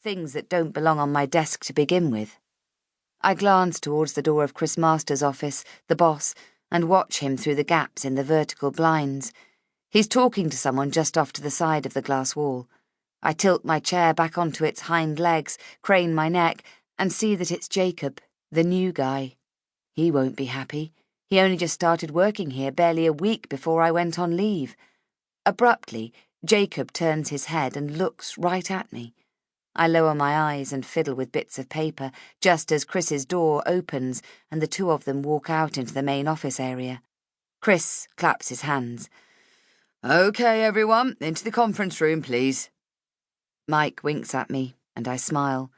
things that don't belong on my desk to begin with. I glance towards the door of Chris Masters' office, the boss, and watch him through the gaps in the vertical blinds. He's talking to someone just off to the side of the glass wall. I tilt my chair back onto its hind legs, crane my neck, and see that it's Jacob, the new guy. He won't be happy. He only just started working here barely a week before I went on leave. Abruptly, Jacob turns his head and looks right at me. I lower my eyes and fiddle with bits of paper just as Chris's door opens and the two of them walk out into the main office area. Chris claps his hands. "Okay, everyone, into the conference room, please." Mike winks at me, and I smile.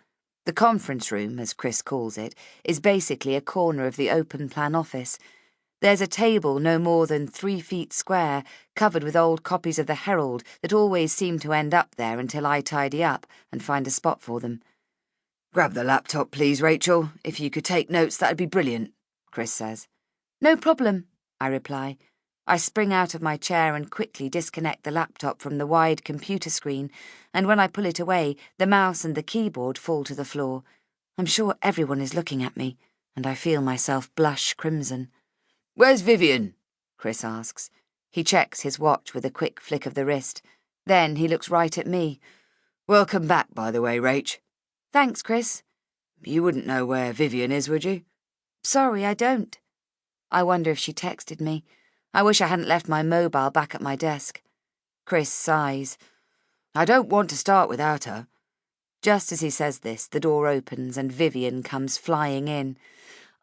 The conference room, as Chris calls it, is basically a corner of the open-plan office. There's a table no more than 3 feet square, covered with old copies of the Herald that always seem to end up there until I tidy up and find a spot for them. "Grab the laptop, please, Rachel. If you could take notes, that'd be brilliant," Chris says. "No problem," I reply. I spring out of my chair and quickly disconnect the laptop from the wide computer screen, and when I pull it away, the mouse and the keyboard fall to the floor. I'm sure everyone is looking at me, and I feel myself blush crimson. "Where's Vivian?" Chris asks. He checks his watch with a quick flick of the wrist. Then he looks right at me. "Welcome back, by the way, Rach." "Thanks, Chris." "You wouldn't know where Vivian is, would you?" "Sorry, I don't." I wonder if she texted me. I wish I hadn't left my mobile back at my desk. Chris sighs. "I don't want to start without her." Just as he says this, the door opens and Vivian comes flying in.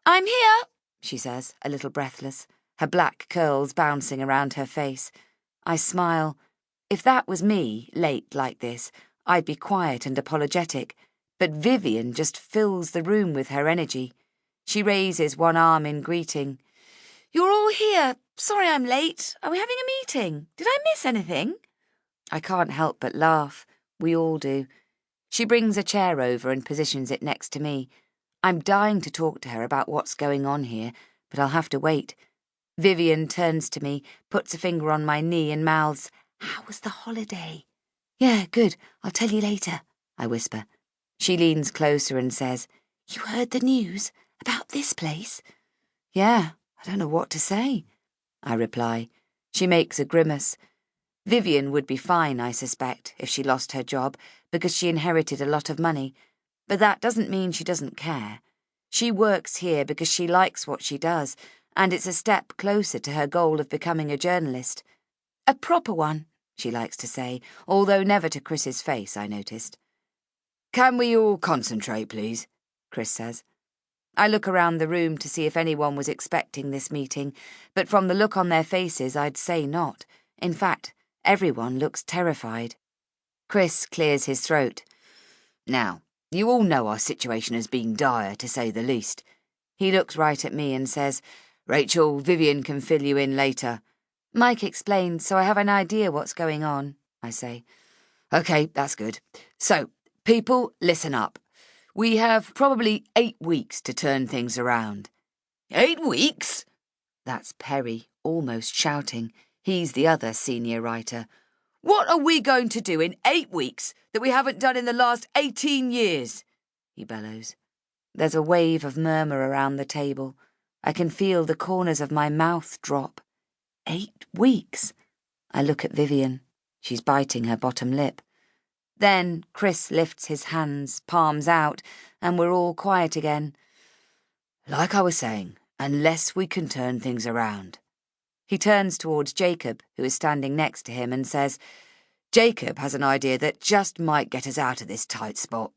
"I'm here," she says, a little breathless, her black curls bouncing around her face. I smile. If that was me, late like this, I'd be quiet and apologetic, but Vivian just fills the room with her energy. She raises one arm in greeting. "You're all here. Sorry I'm late. Are we having a meeting? Did I miss anything?" I can't help but laugh. We all do. She brings a chair over and positions it next to me. I'm dying to talk to her about what's going on here, but I'll have to wait. Vivian turns to me, puts a finger on my knee and mouths, "How was the holiday?" "Yeah, good. I'll tell you later," I whisper. She leans closer and says, "You heard the news about this place?" "Yeah, I don't know what to say," I reply. She makes a grimace. Vivian would be fine, I suspect, if she lost her job, because she inherited a lot of money. But that doesn't mean she doesn't care. She works here because she likes what she does, and it's a step closer to her goal of becoming a journalist. A proper one, she likes to say, although never to Chris's face, I noticed. "Can we all concentrate, please?" Chris says. I look around the room to see if anyone was expecting this meeting, but from the look on their faces, I'd say not. In fact, everyone looks terrified. Chris clears his throat. "Now, you all know our situation has been dire, to say the least." He looks right at me and says, "Rachel, Vivian can fill you in later." Mike explained, so I have an idea what's going on, I say. "Okay, that's good. So, people, listen up. We have probably 8 weeks to turn things around." "8 weeks?" That's Perry, almost shouting. He's the other senior writer. "What are we going to do in 8 weeks that we haven't done in the last 18 years? He bellows. There's a wave of murmur around the table. I can feel the corners of my mouth drop. 8 weeks. I look at Vivian. She's biting her bottom lip. Then Chris lifts his hands, palms out, and we're all quiet again. "Like I was saying, unless we can turn things around." He turns towards Jacob, who is standing next to him, and says, "Jacob has an idea that just might get us out of this tight spot."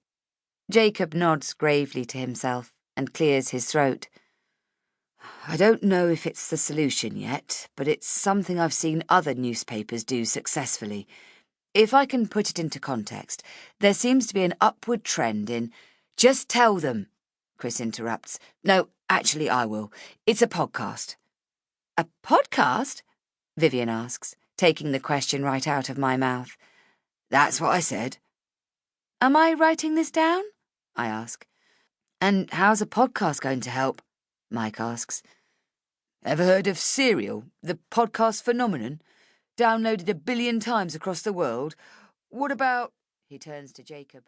Jacob nods gravely to himself and clears his throat. "I don't know if it's the solution yet, but it's something I've seen other newspapers do successfully. If I can put it into context, there seems to be an upward trend in—" "Just tell them," Chris interrupts. "No, actually I will. It's a podcast." "A podcast?" Vivian asks, taking the question right out of my mouth. "That's what I said." "Am I writing this down?" I ask. "And how's a podcast going to help?" Mike asks. "Ever heard of Serial, the podcast phenomenon? Downloaded 1 billion times across the world? What about—" He turns to Jacob.